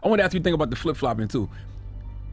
I want to ask you a thing about the flip-flopping too.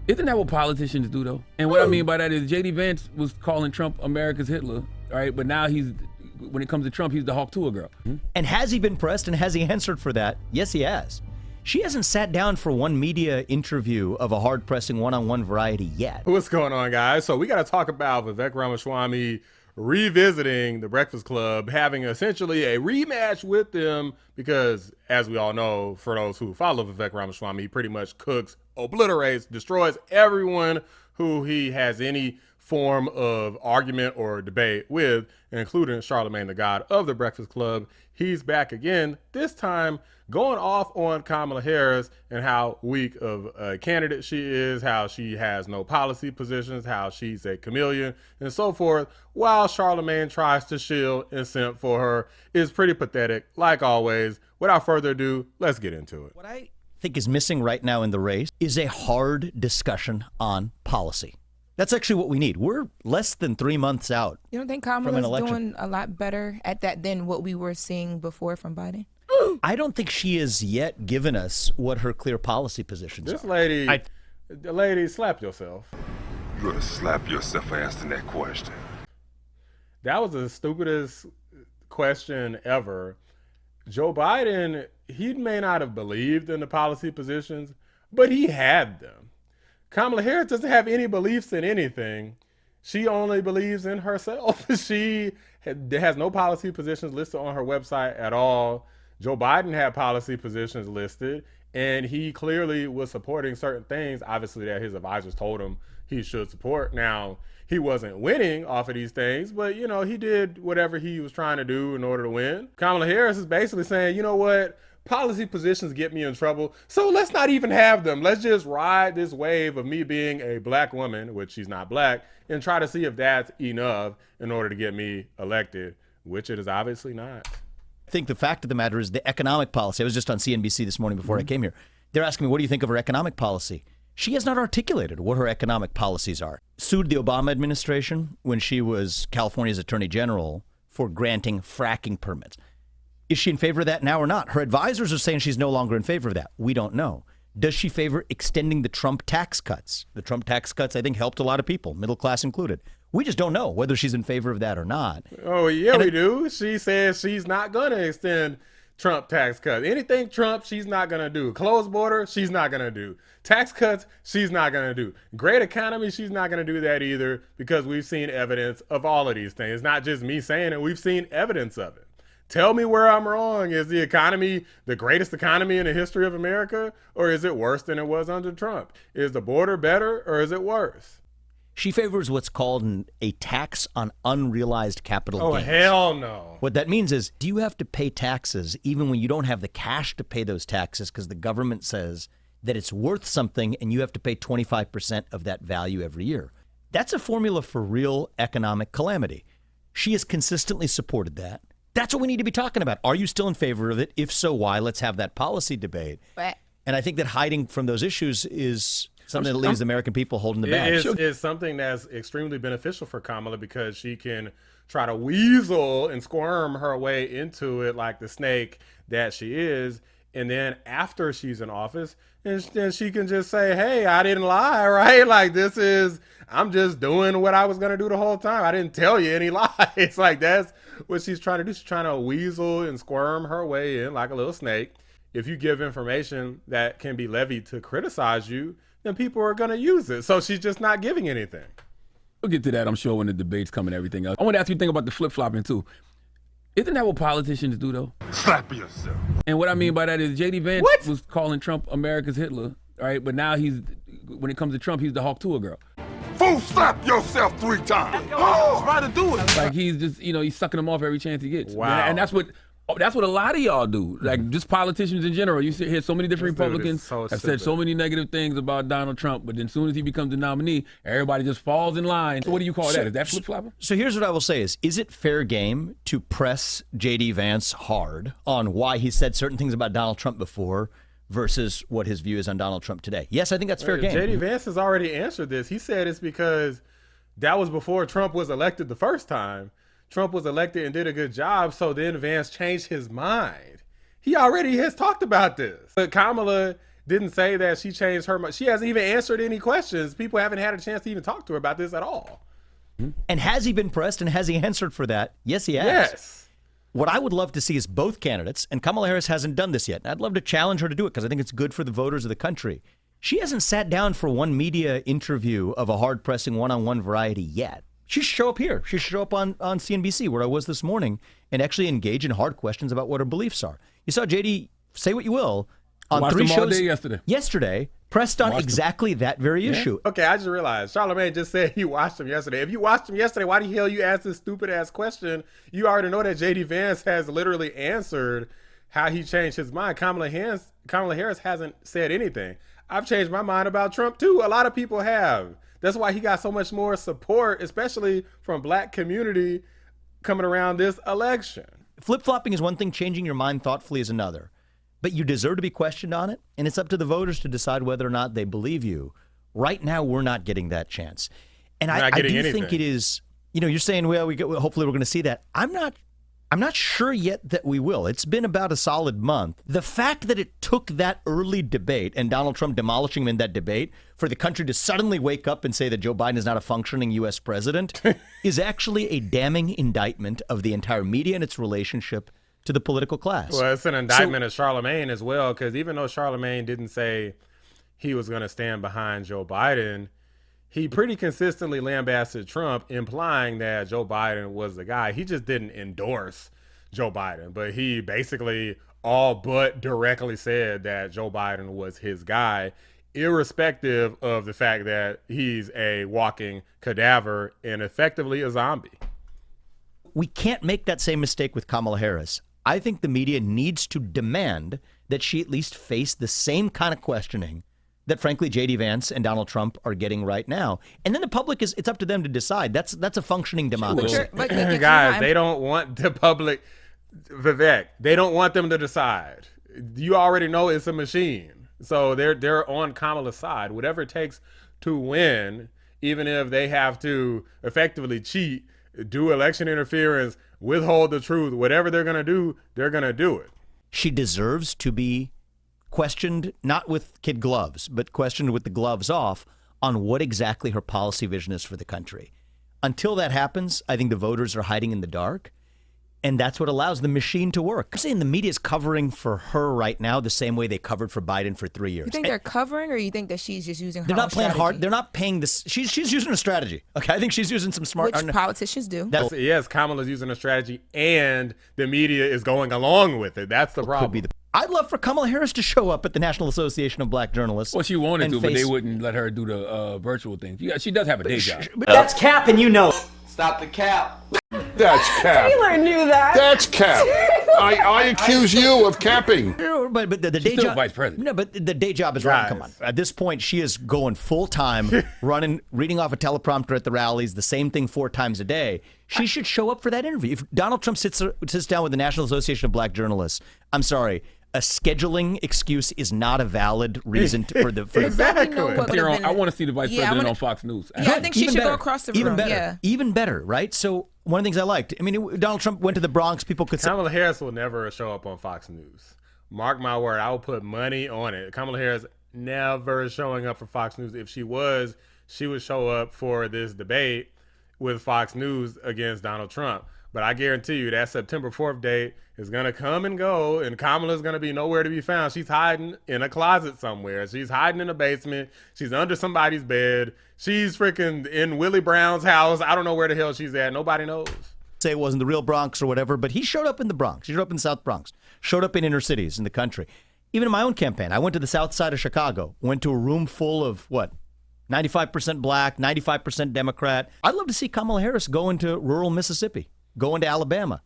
Isn't that what politicians do though? And what I mean by that is J.D. Vance was calling Trump America's Hitler, right? But now when it comes to Trump, he's the Hawk Tuah girl. And has he been pressed and has he answered for that? Yes, he has. She hasn't sat down for one media interview of a hard-pressing one-on-one variety yet. What's going on, guys? So we got to talk about Vivek Ramaswamy revisiting the Breakfast Club, having essentially a rematch with them because, as we all know, for those who follow Vivek Ramaswamy, he pretty much cooks, obliterates, destroys everyone who he has any form of argument or debate with, including Charlamagne, the god of the Breakfast Club. He's back again, this time going off on Kamala Harris and how weak of a candidate she is, how she has no policy positions, how she's a chameleon, and so forth, while Charlamagne tries to shield and simp for her. Is pretty pathetic, like always. Without further ado, let's get into it. What I think is missing right now in the race is a hard discussion on policy. That's actually what we need. We're less than 3 months out. You don't think Kamala's doing a lot better at that than what we were seeing before from Biden? I don't think she has yet given us what her clear policy positions This are. lady, slap yourself. You gotta slap yourself for asking that question. That was the stupidest question ever. Joe Biden, he may not have believed in the policy positions, but he had them. Kamala Harris doesn't have any beliefs in anything. She only believes in herself. She has no policy positions listed on her website at all. Joe Biden had policy positions listed, and he clearly was supporting certain things, obviously, that his advisors told him he should support. Now, he wasn't winning off of these things, but, you know, he did whatever he was trying to do in order to win. Kamala Harris is basically saying, you know what? Policy positions get me in trouble, so let's not even have them. Let's just ride this wave of me being a black woman, which she's not black, and try to see if that's enough in order to get me elected, which it is obviously not. I think the fact of the matter is the economic policy. I was just on CNBC this morning before I came here. They're asking me, what do you think of her economic policy? She has not articulated what her economic policies are. Sued the Obama administration when she was California's attorney general for granting fracking permits. Is she in favor of that now or not? Her advisors are saying she's no longer in favor of that. We don't know. Does she favor extending the Trump tax cuts? The Trump tax cuts, I think, helped a lot of people, middle class included. We just don't know whether she's in favor of that or not. Oh, yeah, we do. She says she's not going to extend Trump tax cuts. Anything Trump, she's not going to do. Closed border, she's not going to do. Tax cuts, she's not going to do. Great economy, she's not going to do that either, because we've seen evidence of all of these things. It's not just me saying it. We've seen evidence of it. Tell me where I'm wrong. Is the economy the greatest economy in the history of America, or is it worse than it was under Trump? Is the border better, or is it worse? She favors what's called a tax on unrealized capital gains. Oh, hell no. What that means is, do you have to pay taxes even when you don't have the cash to pay those taxes because the government says that it's worth something and you have to pay 25% of that value every year? That's a formula for real economic calamity. She has consistently supported that. That's what we need to be talking about. Are you still in favor of it? If so, why? Let's have that policy debate. And I think that hiding from those issues is something that leaves the American people holding the bag. It's something that's extremely beneficial for Kamala because she can try to weasel and squirm her way into it like the snake that she is. And then after she's in office, and then she can just say, hey, I didn't lie, right? Like, I'm just doing what I was going to do the whole time. I didn't tell you any lies. Like, that's what she's trying to do. She's trying to weasel and squirm her way in like a little snake. If you give information that can be levied to criticize you, then people are going to use it. So she's just not giving anything. We'll get to that, I'm sure, when the debates come and everything else. I want to ask you a thing about the flip-flopping too. Isn't that what politicians do though? Slap yourself. And what I mean by that is J.D. Vance was calling Trump America's Hitler, right? But now when it comes to Trump, he's the Hawk Tuah girl. Fool, slap yourself 3 times. Oh, try to do it. Like he's just, he's sucking them off every chance he gets. Wow. And that's what a lot of y'all do. Like just politicians in general. You hear so many different Republicans have said so many negative things about Donald Trump, but then as soon as he becomes the nominee, everybody just falls in line. So what do you call that? Is that flip-flopper? So here's what I will say is it fair game to press J.D. Vance hard on why he said certain things about Donald Trump before versus what his view is on Donald Trump today? Yes, I think that's fair game. J.D. Vance has already answered this. He said it's because that was before Trump was elected the first time. Trump was elected and did a good job, so then Vance changed his mind. He already has talked about this. But Kamala didn't say that she changed her mind. She hasn't even answered any questions. People haven't had a chance to even talk to her about this at all. And has he been pressed and has he answered for that? Yes, he has. Yes. What I would love to see is both candidates, and Kamala Harris hasn't done this yet. And I'd love to challenge her to do it because I think it's good for the voters of the country. She hasn't sat down for one media interview of a hard-pressing one-on-one variety yet. She should show up here. She should show up on CNBC, where I was this morning, and actually engage in hard questions about what her beliefs are. You saw JD, say what you will, on Watched 3 them shows all day yesterday. Pressed on exactly that very issue. Okay, I just realized Charlamagne just said he watched him yesterday. If you watched him yesterday, why the hell you asked this stupid ass question? You already know that JD Vance has literally answered how he changed his mind. Kamala Harris hasn't said anything. I've changed my mind about Trump too. A lot of people have. That's why he got so much more support, especially from black community coming around this election. Flip-flopping is one thing, changing your mind thoughtfully is another. But you deserve to be questioned on it, and it's up to the voters to decide whether or not they believe you. Right now, we're not getting that chance. And I do think it is, you're saying, well, hopefully we're going to see that. I'm not sure yet that we will. It's been about a solid month. The fact that it took that early debate and Donald Trump demolishing him in that debate for the country to suddenly wake up and say that Joe Biden is not a functioning U.S. president is actually a damning indictment of the entire media and its relationship to the political class. Well, it's an indictment of Charlamagne as well, because even though Charlamagne didn't say he was going to stand behind Joe Biden, he pretty consistently lambasted Trump, implying that Joe Biden was the guy. He just didn't endorse Joe Biden, but he basically all but directly said that Joe Biden was his guy, irrespective of the fact that he's a walking cadaver and effectively a zombie. We can't make that same mistake with Kamala Harris. I think the media needs to demand that she at least face the same kind of questioning that, frankly, J.D. Vance and Donald Trump are getting right now. And then the public it's up to them to decide. That's a functioning democracy. Guys, they don't want the public, Vivek, they don't want them to decide. You already know it's a machine. So they're on Kamala's side. Whatever it takes to win, even if they have to effectively cheat, do election interference, withhold the truth, whatever they're going to do it. She deserves to be questioned, not with kid gloves, but questioned with the gloves off on what exactly her policy vision is for the country. Until that happens, I think the voters are hiding in the dark. And that's what allows the machine to work. I'm saying the media is covering for her right now the same way they covered for Biden for 3 years. You think they're covering, or you think that she's just using her They're not playing strategy? hard. They're not paying this. She's using a strategy. Okay, I think she's using some smart. Which politicians do. Yes, Kamala's using a strategy, and the media is going along with it. That's the problem. I'd love for Kamala Harris to show up at the National Association of Black Journalists. Well, she wanted to, but they wouldn't let her do the virtual thing. She does have a day job. That's cap, and you know. Stop the cap. That's cap. Taylor knew that. That's cap. I accuse you of capping. But the day still job, vice president. No, but the day job is right. Come on. At this point, she is going full time, reading off a teleprompter at the rallies, the same thing 4 times a day. She should show up for that interview. If Donald Trump sits down with the National Association of Black Journalists, I'm sorry, a scheduling excuse is not a valid reason for the. Exactly. I want to see the vice president on Fox News. Yeah, I think she should go across the room. Even better, right? So one of the things I liked, I mean, Donald Trump went to the Bronx. People could say Kamala Harris will never show up on Fox News. Mark my word, I will put money on it. Kamala Harris never showing up for Fox News. If she was, she would show up for this debate with Fox News against Donald Trump. But I guarantee you that September 4th date is going to come and go, and Kamala's going to be nowhere to be found. She's hiding in a closet somewhere. She's hiding in a basement. She's under somebody's bed. She's freaking in Willie Brown's house. I don't know where the hell she's at. Nobody knows. Say it wasn't the real Bronx or whatever, but he showed up in the Bronx. He showed up in South Bronx. Showed up in inner cities in the country. Even in my own campaign, I went to the south side of Chicago. Went to a room full of, 95% black, 95% Democrat. I'd love to see Kamala Harris go into rural Mississippi. Going to Alabama,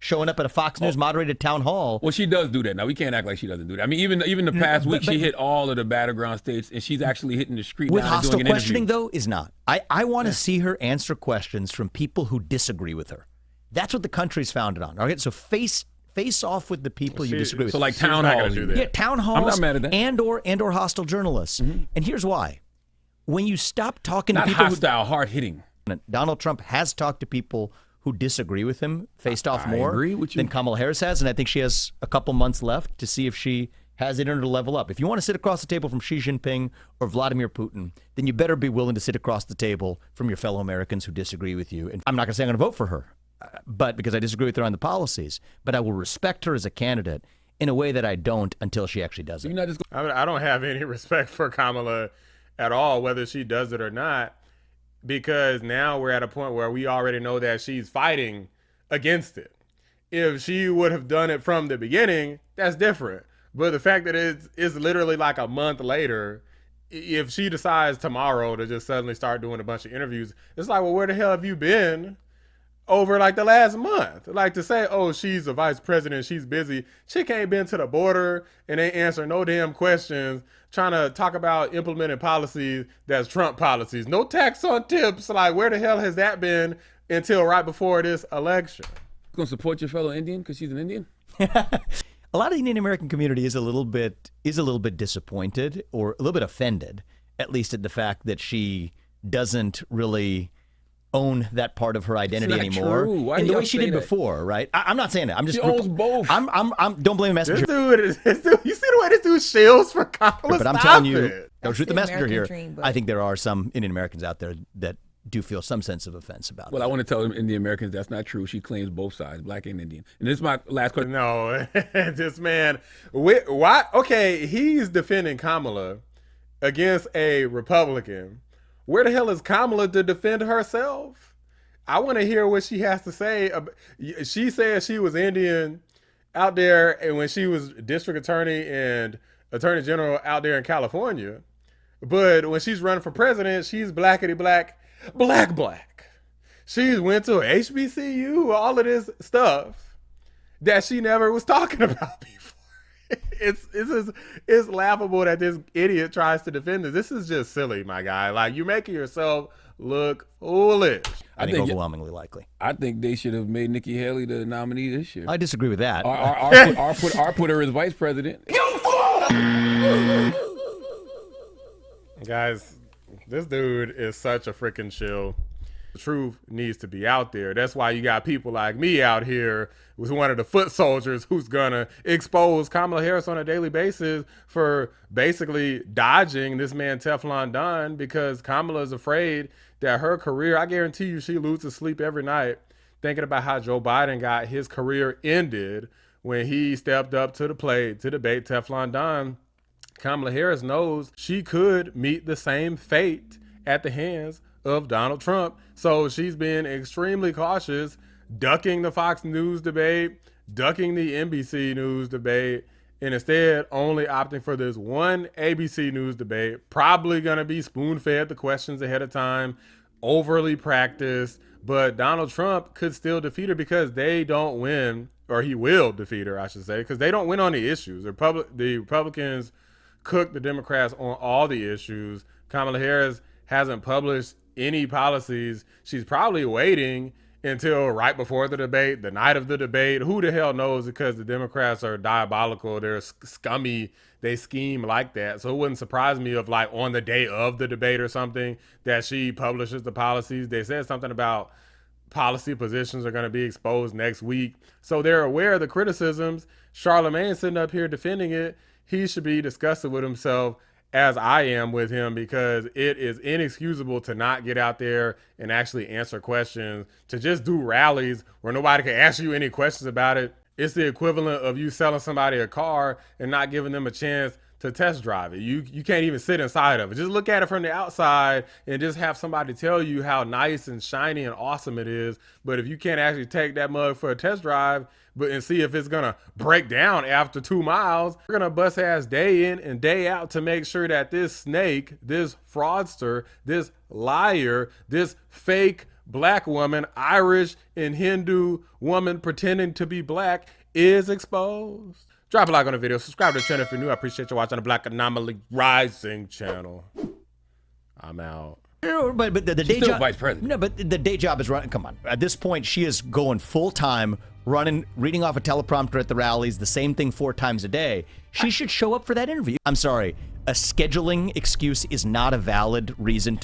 showing up at a Fox News moderated town hall. Well, she does do that now. We can't act like she doesn't do that. I mean, even the past week, she hit all of the battleground states, and she's actually hitting the street with now hostile doing an questioning, interview. though, is not. I want to see her answer questions from people who disagree with her. That's what the country's founded on. All right, so face off with the people you disagree with. So like town halls. Yeah, town halls. I'm not mad at that. And or hostile journalists. Mm-hmm. And here's why: when you stop talking not to people, hostile, hard hitting. Donald Trump has talked to people who disagree with him, faced off more agree with you. than Kamala Harris has, and I think she has a couple months left to see if she has it in her to level up. If you want to sit across the table from Xi Jinping or Vladimir Putin, then you better be willing to sit across the table from your fellow Americans who disagree with you. And I'm not going to say I'm going to vote for her, but because I disagree with her on the policies, but I will respect her as a candidate in a way that I don't until she actually does it. You're not just I don't have any respect for Kamala at all, whether she does it or not, because now we're at a point where we already know that she's fighting against it. If she would have done it from the beginning, that's different. But the fact that it's literally like a month later, if she decides tomorrow to just suddenly start doing a bunch of interviews, it's like, well, where the hell have you been over like the last month? Like, to say, oh, she's a vice president, she's busy. Chick ain't been to the border and ain't answer no damn questions, trying to talk about implementing policies that's Trump policies. No tax on tips. Like, where the hell has that been until right before this election? gonna support your fellow Indian because she's an Indian? A lot of the Indian American community is a little bit disappointed or a little bit offended, at least at the fact that she doesn't really own that part of her identity anymore in the way she did before, right? I'm not saying that. I'm just she owns both. I'm don't blame the messenger. This dude, you see the way this dude shills for Kamala? But I'm telling you, don't shoot the That's messenger here. American dream, I think there are some Indian Americans out there that do feel some sense of offense about it. Well, I want to tell Indian Americans that's not true. She claims both sides, black and Indian. And this is my last question. No, this man, why? Okay, he's defending Kamala against a Republican. Where the hell is Kamala to defend herself? I want to hear what she has to say. She said she was Indian out there, and when she was district attorney and attorney general out there in California. But when she's running for president, she's blackity black. She went to HBCU, all of this stuff that she never was talking about before. It's laughable that this idiot tries to defend this. This is just silly, my guy. Like, you're making yourself look foolish. I think overwhelmingly likely. I think they should have made Nikki Haley the nominee this year. I disagree with that. Or put her as vice president. Guys, this dude is such a freaking chill. The truth needs to be out there. That's why you got people like me out here with one of the foot soldiers who's gonna expose Kamala Harris on a daily basis for basically dodging this man Teflon Don, because Kamala is afraid that her career, I guarantee you she loses sleep every night thinking about how Joe Biden got his career ended when he stepped up to the plate to debate Teflon Don. Kamala Harris knows she could meet the same fate at the hands of Donald Trump. So she's been extremely cautious, ducking the Fox News debate, ducking the NBC News debate, and instead only opting for this one ABC News debate. Probably going to be spoon-fed the questions ahead of time, overly practiced, but Donald Trump could still defeat her because they don't win, or he will defeat her, I should say, because they don't win on the issues. The Republicans cook the Democrats on all the issues. Kamala Harris hasn't published any policies. She's probably waiting until right before the debate, the night of the debate. Who the hell knows, because the Democrats are diabolical. They're scummy. They scheme like that. So it wouldn't surprise me if, like, on the day of the debate or something, that she publishes the policies. They said something about policy positions are going to be exposed next week. So they're aware of the criticisms. Charlamagne sitting up here defending it. He should be disgusted with himself, as I am with him, because it is inexcusable to not get out there and actually answer questions, to just do rallies where nobody can ask you any questions about it. It's the equivalent of you selling somebody a car and not giving them a chance to test drive it. You can't even sit inside of it. Just look at it from the outside and just have somebody tell you how nice and shiny and awesome it is. But if you can't actually take that mug for a test drive and see if it's gonna break down after 2 miles, we're gonna bust ass day in and day out to make sure that this snake, this fraudster, this liar, this fake black woman, Irish and Hindu woman pretending to be black, is exposed. Drop a like on the video, subscribe to the channel if you're new. I appreciate you watching the Black Anomaly Rising channel. I'm out. But the day still job, vice president. No, but the day job is running. Come on, at this point, she is going full time, reading off a teleprompter at the rallies, the same thing 4 times a day. She should show up for that interview. I'm sorry, a scheduling excuse is not a valid reason to